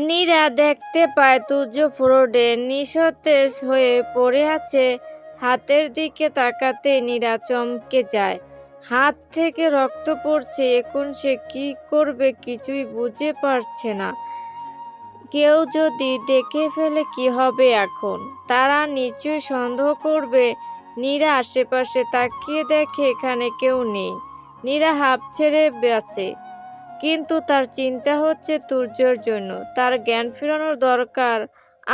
নীরা দেখতে পায় তুর্য ফ্লোরে নিস্তেজ হয়ে পড়ে আছে। হাতের দিকে তাকাতেই নীরা চমকে যায়। হাত থেকে রক্ত পড়ছে। এখন সে কি করবে কিছুই বুঝে পারছে না। কেউ যদি দেখে ফেলে কি হবে এখন? তারা নিশ্চয়ই সন্দেহ করবে। নীরা আশেপাশে তাকিয়ে দেখে এখানে কেউ নেই। নীরা হাঁপ ছেড়ে বাঁচে, কিন্তু তার চিন্তা হচ্ছে তুর্যর জন্য। তার জ্ঞান ফেরানোর দরকার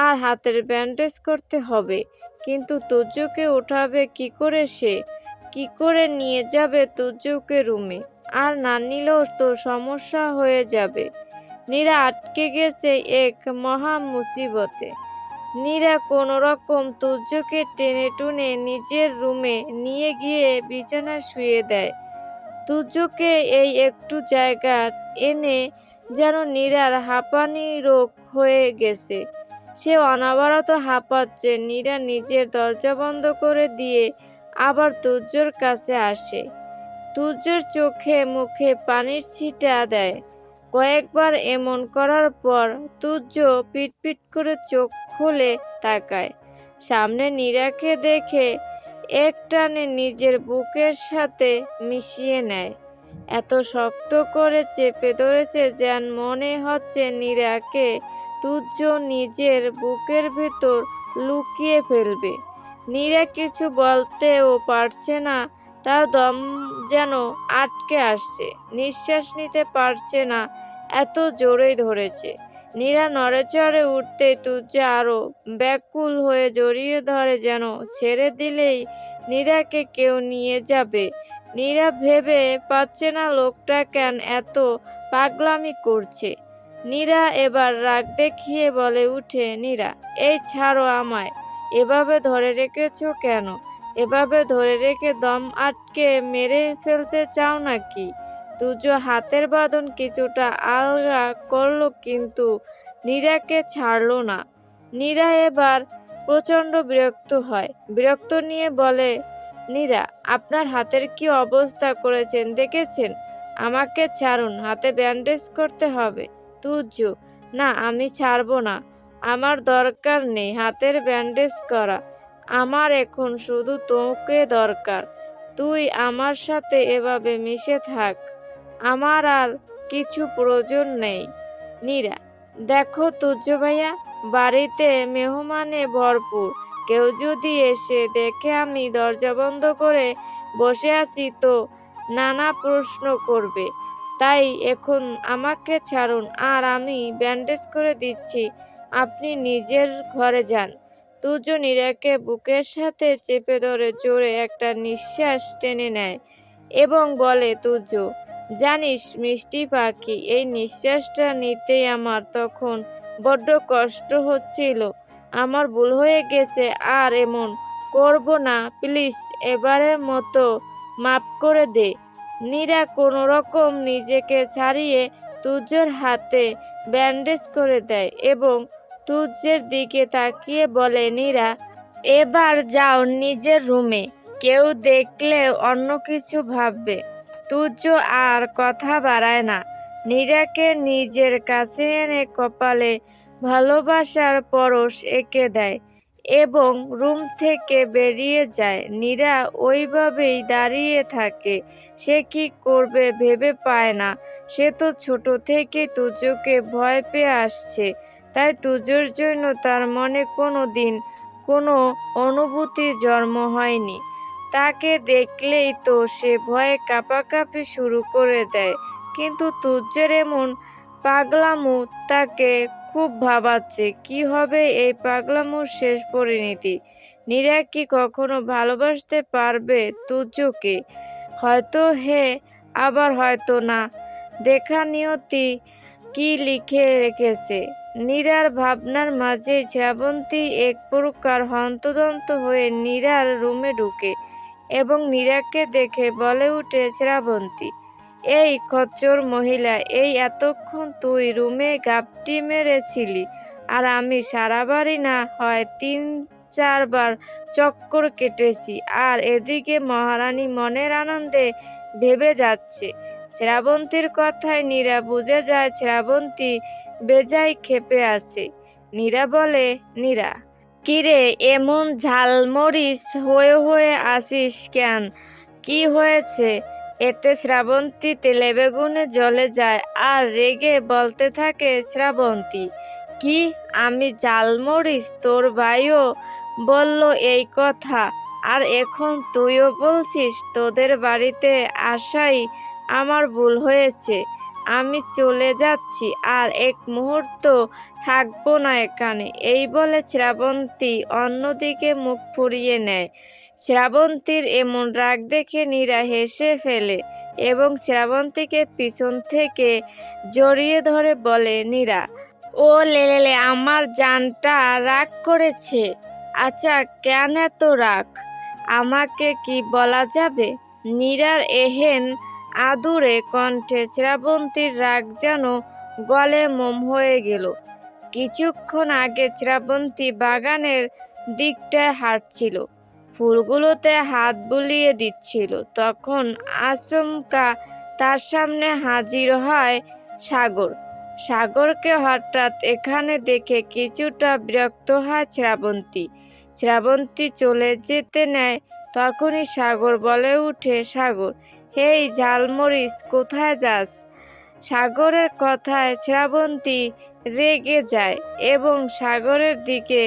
আর হাতের ব্যান্ডেজ করতে হবে। কিন্তু তুর্যকে উঠাবে কি করে সে? কি করে নিয়ে যাবে তুর্যকে রুমে? আর না নিলেও তো সমস্যা হয়ে যাবে। নীরা আটকে গেছে এক মহা মুসিবতে। নীরা কোনো রকম তুর্যকে টেনে টুনে নিজের রুমে নিয়ে গিয়ে বিছানায় শুয়ে দেয়। তুর্যকে এই একটু জায়গা এনে যেন নীরার হাঁপানি রোগ হয়ে গেছে। সে অনবরত হাঁপাচ্ছে। নীরা নিজের দরজা বন্ধ করে দিয়ে আবার তুর্যর কাছে আসে। তুর্যর চোখে মুখে পানির ছিটা দেয়। কয়েকবার এমন করার পর তুর্য পিটপিট করে চোখ খুলে তাকায়। সামনে নীরাকে দেখে একটানে নিজের বুকের সাথে মিশিয়ে নেয়। এত শক্ত করে চেপে ধরেছে যেন মনে হচ্ছে নীরাকে তুর্য নিজের বুকের ভেতর লুকিয়ে ফেলবে। নীরা কিছু বলতেও পারছে না। তার দম যেন আটকে আসছে। নিঃশ্বাস নিতে পারছে না, এত জোরে ধরেছে। নীরা নড়েচড়ে উঠতেই তুর্য আরো ব্যাকুল হয়ে জড়িয়ে ধরে, যেন ছেড়ে দিলেই নীরাকে কেউ নিয়ে যাবে। নীরা ভেবে পাচ্ছে না লোকটা কেন এত পাগলামি করছে। নীরা এবার রাগ দেখিয়ে বলে উঠে, নীরা, এই ছাড়ো আমায়। এভাবে ধরে রেখেছো কেন? এভাবে ধরে রেখে দম আটকে মেরে ফেলতে চাও নাকি? তুর্য হাতের বাঁধন কিছুটা আলগা করলো, কিন্তু নীরাকে ছাড়লো না। নীরা এবার প্রচন্ড বিরক্ত হয়। বিরক্ত নিয়ে বলে, নীরা, আপনার হাতের কি অবস্থা করেছেন দেখেছেন? আমাকে ছাড়ুন, হাতে ব্যান্ডেজ করতে হবে। তুর্য, না, আমি ছাড়বো না। আমার দরকার নেই হাতের ব্যান্ডেজ করা। আমার এখন শুধু তোকে দরকার। তুই আমার সাথে এভাবে মিশে থাক। আমার আর কিছু প্রয়োজন নেই। নীরা, দেখো তুর্য ভাইয়া, বাড়িতে মেহমানে ভরপুর। কেউ যদি এসে দেখে আমি দরজা বন্ধ করে বসে আছি তো নানা প্রশ্ন করবে। তাই এখন আমাকে ছাড়ুন আর আমি ব্যান্ডেজ করে দিচ্ছি। আপনি নিজের ঘরে যান। তুর্য নীরাকে বুকের সাথে চেপে ধরে জোরে একটা নিঃশ্বাস টেনে নেয় এবং বলে, তুর্য, জানিস মিষ্টি পাখি, এই নিঃশ্বাসটা নিতেই আমার তখন বড্ড কষ্ট হচ্ছিল। আমার ভুল হয়ে গেছে, আর এমন করব না। প্লিজ এবারের মতো মাফ করে দে। নীরা কোনো রকম নিজেকে ছাড়িয়ে তুর্যর হাতে ব্যান্ডেজ করে দেয় এবং তুর্যের দিকে তাকিয়ে বলে, নীরা, এবার যাও নিজের রুমে। কেউ দেখলে অন্য কিছু ভাববে। তুর্য আর কথা বাড়ায় না। নীরাকে নিজের কাছে এনে কপালে ভালোবাসার পরশ এঁকে দেয় এবং রুম থেকে বেরিয়ে যায়। নীরা ওইভাবেই দাঁড়িয়ে থাকে। সে কি করবে ভেবে পায় না। সে তো ছোট থেকেই তুর্যকে ভয় পেয়ে আসছে। তাই তুর্যর জন্য তার মনে কোনো দিন কোনো অনুভূতির জন্ম হয়নি। তাকে দেখলেই তো সে ভয়ে কাঁপাকাঁপি শুরু করে দেয়। কিন্তু তুর্যের এমন পাগলামো তাকে খুব ভাবাচ্ছে। কি হবে এই পাগলামোর শেষ পরিণতি? নীরা কি কখনো ভালোবাসতে পারবে তুর্যকে? হয়তো হ্যাঁ, আবার হয়তো না। দেখা নিয়তি কি লিখে রেখেছে। নীরার ভাবনার মাঝেই শ্রাবন্তী এক প্রকার হন্তদন্ত হয়ে নীরার রুমে ঢুকে এবং নীরাকে দেখে বলে উঠে, শ্রাবন্তী, এই খচ্চর মহিলা, এই এতক্ষণ তুই রুমে ঘাপটি মেরেছিলি আর আমি সারা বাড়ি না হয় 3-4 বার চক্কর কেটেছি, আর এদিকে মহারানী মনের আনন্দে ভেবে যাচ্ছে শ্রাবন্তীর কথায় নীরা বুঝে যায় শ্রাবন্তী বেজায় ক্ষেপে আছে। নীরা বলে, নীরা, কিরে এমন ঝালমরিচ হয়ে হয়ে আসিস কেন? কি হয়েছে? এতে শ্রাবন্তী তেলে বেগুনে জ্বলে যায় আর রেগে বলতে থাকে শ্রাবন্তী, কি আমি ঝালমরিচ? তোর ভাইও বলল এই কথা, আর এখন তুইও বলছিস? তোদের বাড়িতে আসাই আমার ভুল হয়েছে। আমি চলে যাচ্ছি, আর এক মুহূর্ত থাকবো না এখানে। এই বলে শ্রাবন্তী অন্যদিকে মুখ ফুরিয়ে নেয়। শ্রাবন্তীর এমন রাগ দেখে নীরা হেসে ফেলে এবং শ্রাবন্তীকে পিছন থেকে জড়িয়ে ধরে বলে, নীরা, ও লেলে, আমার জানটা রাগ করেছে। আচ্ছা, কেন এত রাগ? আমাকে কি বলা যাবে? নীরার এহেন আদুরে কণ্ঠে শ্রাবন্তীর রাগ যেন গলে মোম হয়ে গেল। কিছুক্ষণ আগে শ্রাবন্তী বাগানের দিকটায় হাঁটছিল, ফুলগুলোতে হাত বুলিয়ে দিচ্ছিল। তখন আচমকা তার সামনে হাজির হয় সাগর। সাগরকে হঠাৎ এখানে দেখে কিছুটা বিরক্ত হয় শ্রাবন্তী। শ্রাবন্তী চলে যেতে নেয়, তখনই সাগর বলে উঠে, সাগর, হেই ঝালমরিচ, কোথায় যাস? সাগরের কথায় শ্রাবন্তী রেগে যায় এবং সাগরের দিকে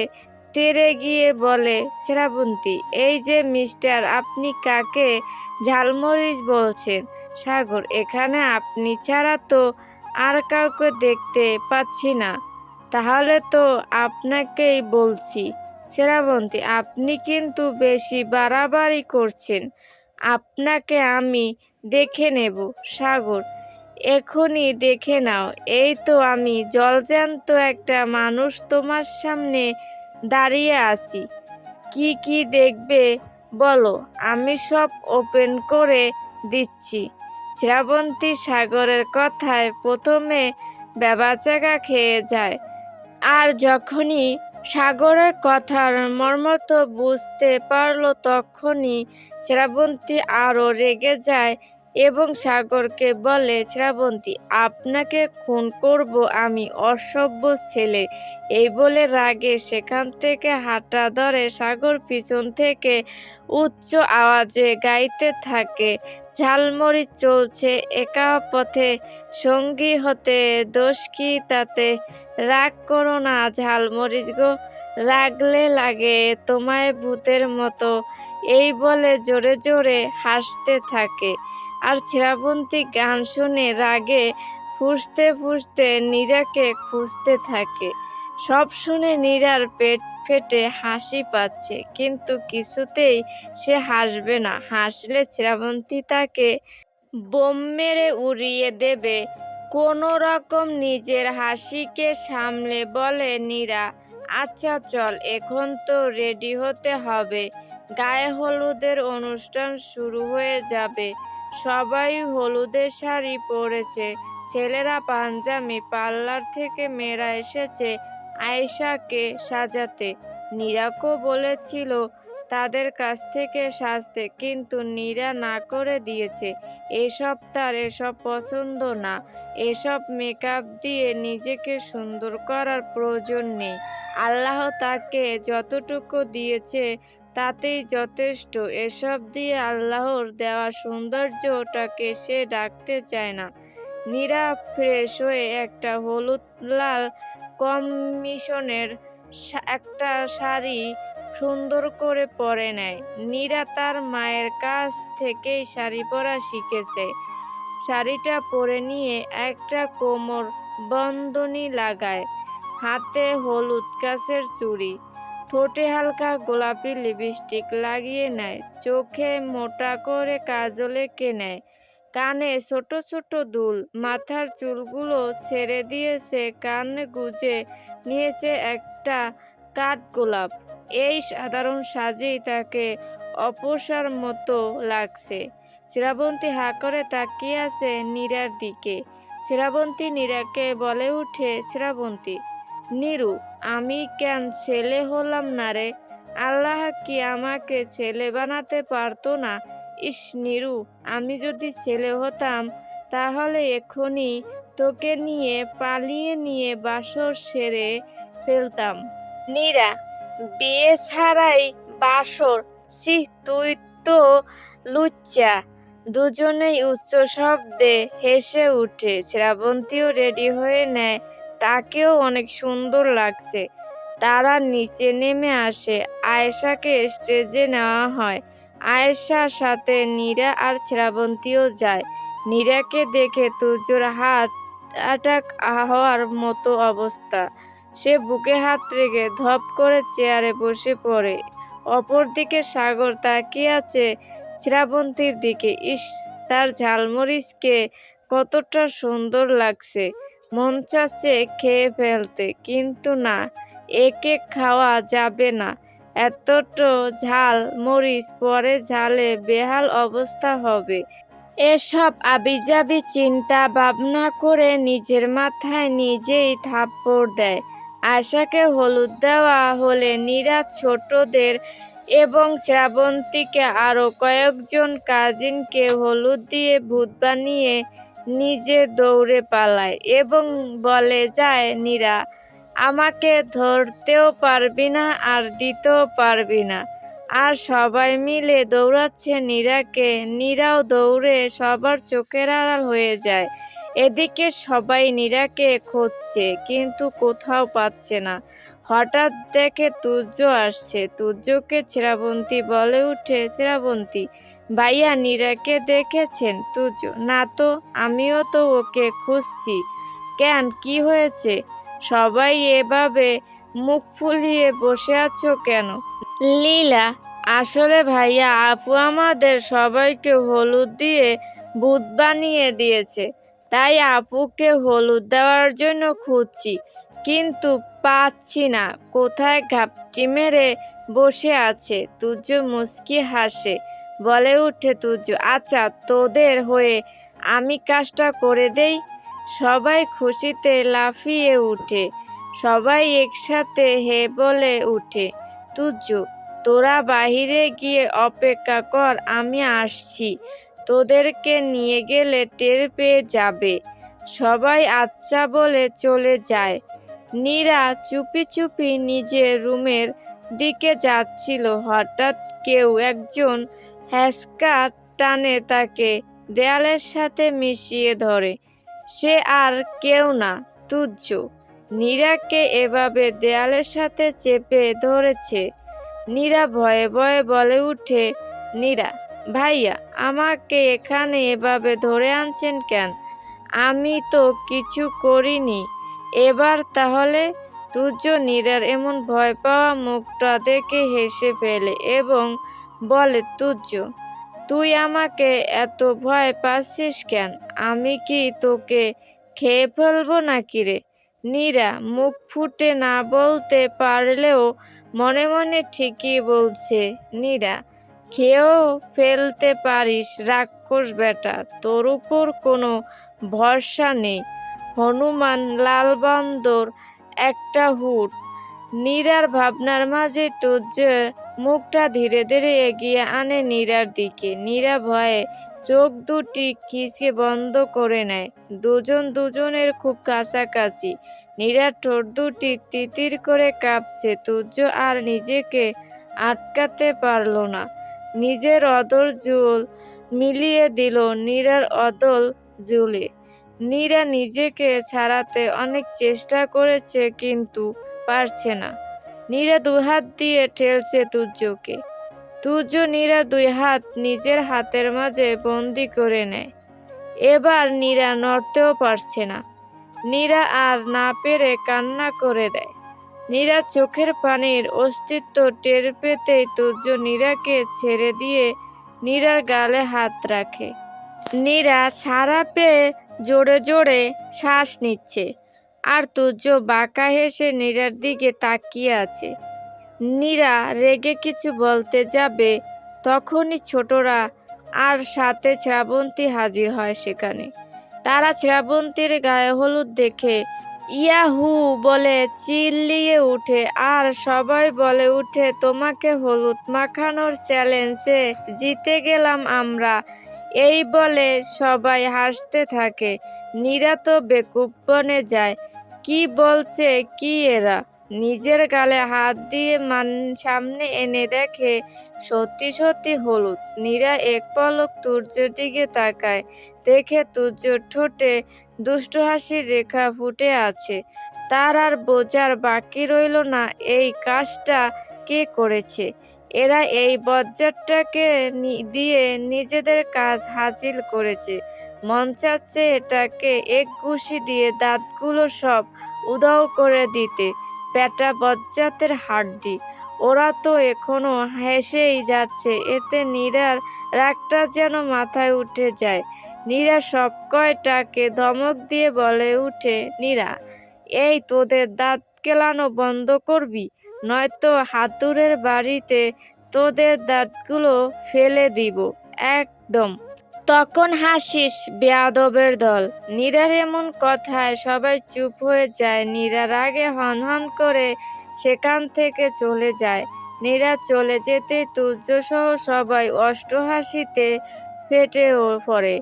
তেড়ে গিয়ে বলে, শ্রাবন্তী, এই যে মিস্টার, আপনি কাকে ঝালমরিচ বলছেন? সাগর, এখানে আপনি ছাড়া তো আর কাউকে দেখতে পাচ্ছি না। তাহলে তো আপনাকেই বলছি। শ্রাবন্তী, আপনি কিন্তু বেশি বাড়াবাড়ি করছেন। আপনাকে আমি দেখে নেব। সাগর, এখনই দেখে নাও। এই তো আমি জলজ্যান্ত একটা মানুষ তোমার সামনে দাঁড়িয়ে আছি। কি কি দেখবে বলো, আমি সব ওপেন করে দিচ্ছি। শ্রাবন্তী সাগরের কথায় প্রথমে ভ্যাবাচ্যাকা খেয়ে যায়, আর যখনই সাগরের কথার মর্মত বুঝতে পারল তখনই শ্রাবন্তী আরও রেগে যায় এবং সাগরকে বলে, শ্রাবন্তী, আপনাকে খুন করব আমি, অসভ্য ছেলে। এই বলে রাগে সেখান থেকে হাঁটা ধরে সাগর পিছন থেকে উচ্চ আওয়াজে গাইতে থাকে, ঝালমরিচ চলছে একা পথে, সঙ্গী হতে দোষ কি তাতে? রাগ করো না ঝালমরিচ গো, রাগলে লাগে তোমায় ভূতের মতো। এই বলে জোরে জোরে হাসতে থাকে। আর শ্রাবন্তী গান শুনে রাগে ফুঁসতে ফুঁসতে নীরাকে খুঁজতে থাকে। সব শুনে নীরার পেট ফেটে হাসি পাচ্ছে, কিন্তু কিছুতেই সে হাসবে না। হাসলে শ্রাবন্তী তাকে বোম মেরে উড়িয়ে দেবে। কোনো রকম নিজের হাসিকে সামলে বলে নীরা, আচ্ছা চল, এখন তো রেডি হতে হবে। গায়ে হলুদের অনুষ্ঠান শুরু হয়ে যাবে। সবাই হলুদের শাড়ি পরেছে, ছেলেরা পাঞ্জাবি, পার্লার থেকে মেয়েরা এসেছে আয়েশাকে সাজাতে। নীরাকেও বলেছিল তাদের কাছ থেকে সাজতে, কিন্তু নীরা না করে দিয়েছে। এসব পছন্দ না। এসব মেকআপ দিয়ে নিজেকে সুন্দর করার প্রয়োজন নেই। আল্লাহ তাকে যতটুকু দিয়েছে তাতেই যথেষ্ট। এসব দিয়ে আল্লাহর দেওয়া সৌন্দর্যটাকে সে ঢাকতে চায় না। নীরা ফ্রেশ হয়ে একটা হলুদ লাল কম্বিনেশনের একটা শাড়ি সুন্দর করে পরে নেয়। নীরা তার মায়ের কাছ থেকেই শাড়ি পরা শিখেছে। শাড়িটা পরে নিয়ে একটা কোমর বন্ধনী লাগায়, হাতে হলুদ কাচের চুড়ি, ঠোঁটে হালকা গোলাপি লিপস্টিক লাগিয়ে নেয়, চোখে মোটা করে কাজল এঁকে নেয়, কানে ছোট ছোট দুল, মাথার চুলগুলো ছেড়ে দিয়েছে, কানে গুজে নিয়েছে একটা কাঠগোলাপ। এই সাধারণ সাজেই তাকে অপসরার মতো লাগছে। শ্রাবন্তী হাঁ করে তাকিয়ে আছে নীরার দিকে। শ্রাবন্তী নীরাকে বলে উঠে, শ্রাবন্তী, নীরু, আমি কেন ছেলে হলাম না রে? আল্লাহ কি আমাকে ছেলে বানাতে পারতো না? ইস নীরু, আমি যদি ছেলে হতাম তাহলে এক্ষুনি তোকে নিয়ে পালিয়ে নিয়ে বাসর সেরে ফেলতাম। নীরা, বিয়ে ছাড়াই বাসর? ছি, তুই তো লুচ্চা। দুজনেই উচ্চ শব্দে হেসে উঠে। শ্রাবন্তীও রেডি হয়ে নেয়, তাকেও অনেক সুন্দর লাগছে। তারা নিচে নেমে আসে, আয়েশাকে স্টেজে নেওয়া হয়। আয়েশার সাথে নীরা আর শ্রাবন্তীও যায়। নীরাকে দেখে তুর্যর হাত অ্যাটাক হওয়ার মতো অবস্থা। সে বুকে হাত রেখে ধপ করে চেয়ারে বসে পড়ে। অপরদিকে সাগর তাকিয়ে আছে শ্রাবন্তীর দিকে। ইস, তার ঝালমরিচকে কতটা সুন্দর লাগছে। মন চাচ্ছে খেয়ে ফেলতে, কিন্তু না, একে খাওয়া যাবে না। এতটা ঝাল মরিচ পরে ঝালে বেহাল অবস্থা হবে। এসব আবিজাবি চিন্তা ভাবনা করে নিজের মাথায় নিজেই থাপ্পড় দেয়। আশাকে হলুদ দেওয়া হলে নীরা ছোটদের এবং শ্রাবন্তীকে আরও কয়েকজন কাজিনকে হলুদ দিয়ে ভূত বানিয়ে নিজে দৌড়ে পালায় এবং বলে যায়, নীরা, আমাকে ধরতেও পারবি না আর দিতেও পারবি না। আর সবাই মিলে দৌড়াচ্ছে নীরাকে। নীরাও দৌড়ে সবার চোখের আড়াল হয়ে যায়। এদিকে সবাই নীরাকে খুঁজছে, কিন্তু কোথাও পাচ্ছে না। হঠাৎ দেখে তুর্য আসছে। তুর্যকে শ্রাবন্তী বলে উঠে, শ্রাবন্তী ভাইয়া, নীরাকে দেখেছেন? তুর্য, না তো, আমিও তো ওকে খুঁজছি। কেন, কি হয়েছে? সবাই এভাবে মুখ ফুলিয়ে বসে আছো কেন? লীলা, আসলে ভাইয়া, আপু আমাদের সবাইকে হলুদ দিয়ে ভূত বানিয়ে দিয়েছে, তাই আপুকে হলুদ দেওয়ার জন্য খুঁজছি, কিন্তু পাচ্ছি না। কোথায় ঘাপটি মেরে বসে আছে। তুর্য মুচকি হাসে, বলে উঠে, তুর্য, আচ্ছা, তোদের হয়ে আমি কাজটা করে দেই। সবাই খুশিতে লাফিয়ে উঠে। সবাই একসাথে হে বলে উঠে। তুর্য, তোরা বাহিরে গিয়ে অপেক্ষা কর, আমি আসছি। তোদেরকে নিয়ে গেলে টের পেয়ে যাবে। সবাই আচ্ছা বলে চলে যায়। নীরা চুপি চুপি নিজের রুমের দিকে যাচ্ছিল। হঠাৎ কেউ একজন হ্যাঁচকা টানে তাকে দেয়ালের সাথে মিশিয়ে ধরে। সে আর কেউ না, তুর্য। নীরাকে এভাবে দেয়ালের সাথে চেপে ধরেছে। নীরা ভয়ে ভয়ে বলে উঠে, নীরা ভাইয়া, আমাকে এখানে এভাবে ধরে আনছেন কেন? আমি তো কিছু করিনি। এবার তাহলে? তুর্য নীরার এমন ভয় পাওয়া মুখটা দেখে হেসে ফেলে এবং বলে, তুর্য, তুই আমাকে এত ভয় পাচ্ছিস কেন? আমি কি তোকে খেয়ে ফেলবো নাকি রে? নীরা মুখ ফুটে না বলতে পারলেও মনে মনে ঠিকই বলছে। নীরা, খেয়েও ফেলতে পারিস রাক্ষস বেটা, তোর উপর কোনো ভরসা নেই। হনুমান লাল বান্দর একটা হুট। নীরার ভাবনার মাঝে তুর্যের মুখটা ধীরে ধীরে এগিয়ে আনে নীরার দিকে। নীরা ভয়ে চোখ দুটি খিচকে বন্ধ করে নেয়। দুজন দুজনের খুব কাছাকাছি। নীরার ঠোঁট দুটি তিতির করে কাঁপছে। তুর্য আর নিজেকে আটকাতে পারল না। নিজের অদল জুল মিলিয়ে দিল নীরার অদল জুলে। নীরা নিজেকে ছাড়াতে অনেক চেষ্টা করেছে, কিন্তু পারছে না। নীরা দুহাত দিয়ে ঠেলছে তুর্যকে। তুর্য নীরা দুই হাত নিজের হাতের মাঝে বন্দি করে নেয়। এবার নীরা নড়তেও পারছে না। নীরা আর না পেরে কান্না করে দেয়। নীরা চোখের পানির অস্তিত্ব টের পেতেই তুর্য নীরাকে ছেড়ে দিয়ে নীরার গালে হাত রাখে। নীরা ছাড়া পেয়ে জোরে জোরে শ্বাস নিচ্ছে, আর তুর্য বাঁকা হেসে নীরার দিকে তাকিয়ে আছে। নীরা রেগে কিছু বলতে যাবে, তখনই ছোটরা আর সাথে শ্রাবন্তী হাজির হয় সেখানে। তারা শ্রাবন্তীর গায়ে হলুদ দেখে ইয়াহু বলে চিল্লিয়ে উঠে, আর সবাই বলে উঠে, তোমাকে হলুদ মাখানোর চ্যালেঞ্জে জিতে গেলাম আমরা। এই বলে সবাই হাসতে থাকে। নীরা তো বেকুব বনে যায়। কি বলছে কি এরা? নিজের গালে হাত দিয়ে সামনে এনে দেখে সত্যি সত্যি হলুদ। নীরা এক পলক তুর্যের দিকে তাকায়, দেখে তুর্যর ঠোঁটে দুষ্টু হাসির রেখা ফুটে আছে। তার আর বোঝার বাকি রইল না এই কাজটা কে করেছে। এরা এই বজ্জাতটাকে দিয়ে নিজেদের কাজ হাসিল করেছে। মন চাচ্ছে এটাকে এক ঘুষি দিয়ে দাঁতগুলো সব উধাও করে দিতে। বেটা বজ্জাতের হাড্ডি। ওরা তো এখনো হেসেই যাচ্ছে। এতে নীরার রাগটা যেন মাথায় উঠে যায়। নীরা সব কয়টাকে ধমক দিয়ে বলে উঠে, নীরা, এই তোদের দাঁত কেলানো বন্ধ করবি, নয়তো হাতুড়ের বাড়িতে তোদের দাঁতগুলো ফেলে দিব একদম। তখন হাসিস বেয়াদবের দল। নীরার এমন কথায় সবাই চুপ হয়ে যায়। নীরা রাগে হনহন করে সেখান থেকে চলে যায়। নীরা চলে যেতে তুর্যসহ সবাই অষ্টহাসিতে ফেটে পড়ে।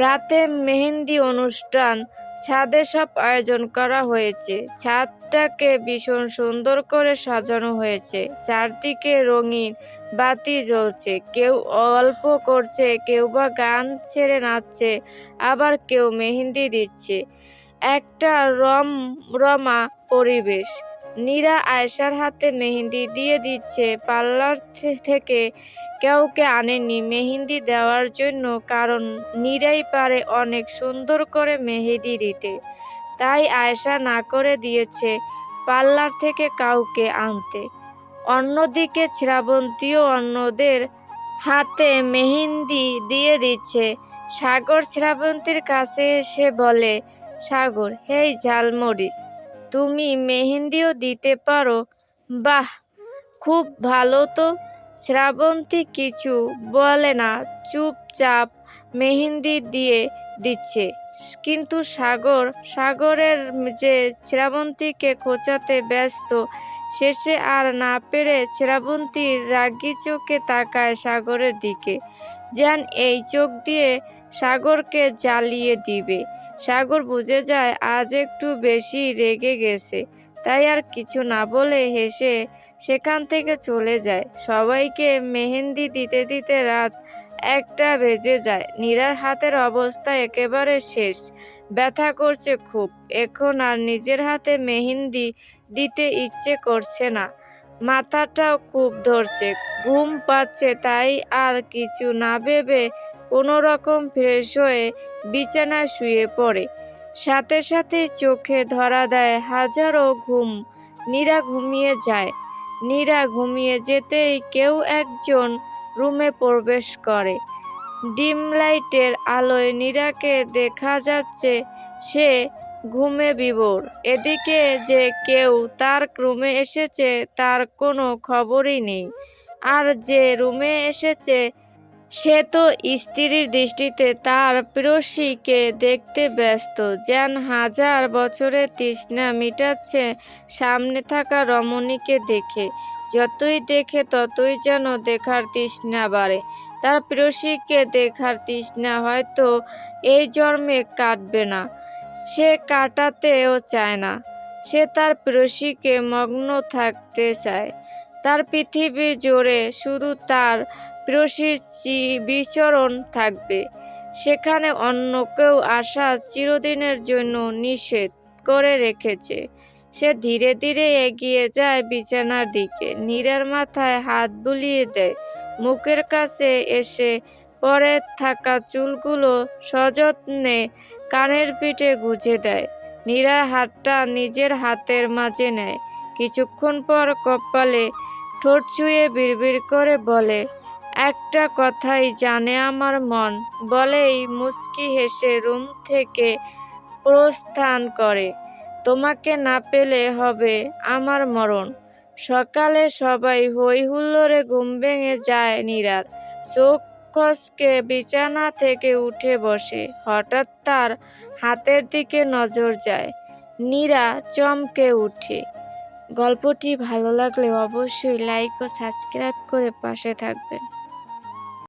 রাতে মেহেন্দি অনুষ্ঠান। ছাদে সব আয়োজন করা হয়েছে। ছাদটাকে ভীষণ সুন্দর করে সাজানো হয়েছে। চারদিকে রঙিন বাতি জ্বলছে। কেউ গল্প করছে, কেউ বা গান ছেড়ে নাচছে, আবার কেউ মেহেন্দি দিচ্ছে। একটা রমরমা পরিবেশ। নীরা আয়েশার হাতে মেহেন্দি দিয়ে দিচ্ছে। পার্লার থেকে কাউকে আনেনি মেহেন্দি দেওয়ার জন্য, কারণ নীরাই পারে অনেক সুন্দর করে মেহেন্দি দিতে। তাই আয়েশা না করে দিয়েছে পার্লার থেকে কাউকে আনতে। অন্যদিকে শ্রাবন্তীও অন্যদের হাতে মেহেন্দি দিয়ে দিচ্ছে। সাগর শ্রাবন্তীর কাছে এসে বলে, সাগর, হেই ঝালমরিচ, তুমি মেহেন্দিও দিতে পারো? বাহ, খুব ভালো তো। শ্রাবন্তী কিছু বলে না, চুপচাপ মেহেন্দি দিয়ে দিচ্ছে। কিন্তু সাগরের যে শ্রাবন্তীকে খোঁচাতে ব্যস্ত, শেষে আর না পেরে শ্রাবন্তীর রাগী চোখে তাকায় সাগরের দিকে, যেন এই চোখ দিয়ে সাগরকে জ্বালিয়ে দিবে। সাগর বুঝে যায় আজ একটু বেশি রেগে গেছে, তাই আর কিছু না বলে হেসে সেখান থেকে চলে যায়। সবাইকে মেহেন্দি দিতে দিতে রাত 1টা বেজে যায়। নীরার হাতের অবস্থা একেবারে শেষ। ব্যথা করছে খুব। এখন আর নিজের হাতে মেহেন্দি দিতে ইচ্ছে করছে না। মাথাটাও খুব ধরছে, ঘুম পাচ্ছে। তাই আর কিছু না ভেবে কোনো রকম ফ্রেশ হয়ে বিছানায় শুয়ে পড়ে। সাথে সাথে চোখে ধরা দেয় হাজারো ঘুম। নীরা ঘুমিয়ে যায়। নীরা ঘুমিয়ে যেতেই কেউ একজন রুমে প্রবেশ করে। ডিম লাইটের আলোয় নীরাকে দেখা যাচ্ছে সে ঘুমে বিভোর। এদিকে যে কেউ তার রুমে এসেছে তার কোনো খবরই নেই। আর যে রুমে এসেছে সে তো স্ত্রীর দৃষ্টিতে তার প্রেয়সীকে দেখতে ব্যস্ত, যেন হাজার বছরের তৃষ্ণা মিটাচ্ছে সামনে থাকা রমণীকে দেখে। যতই দেখে ততই যেন দেখার তৃষ্ণা বাড়ে। তার প্রেয়সীকে দেখার তৃষ্ণা হয়তো এই জন্মে কাটবে না, সে কাটাতেও চায় না। সে তার প্রেয়সীকে মগ্ন থাকতে চায়। তার পৃথিবী জুড়ে শুধু তার প্রেয়সীর বিচরণ থাকবে। সেখানে অন্য কেউ আসা চিরদিনের জন্য নিষেধ করে রেখেছে। সে ধীরে ধীরে এগিয়ে যায় বিছানার দিকে। নীরার মাথায় হাত বুলিয়ে দেয়। মুখের কাছে এসে পরে থাকা চুলগুলো সযত্নে কানের পিঠে গুজে দেয়। নীরার হাতটা নিজের হাতের মাঝে নেয়। কিছুক্ষণ পর কপালে ঠোঁট ছুঁয়ে বিড়বিড় করে বলে, একটা কথাই জানে আমার মন, বলেই মুচকি হেসে রুম থেকে প্রস্থান করে। তোমাকে না পেলে হবে আমার মরণ। সকালে সবাই হই হুল্লোড়ে ঘুম ভেঙে যায় নীরার। চোখ কচকে বিছানা থেকে উঠে বসে। হঠাৎ তার হাতের দিকে নজর যায়। নীরা চমকে উঠে। গল্পটি ভালো লাগলে অবশ্যই লাইক ও সাবস্ক্রাইব করে পাশে থাকবেন।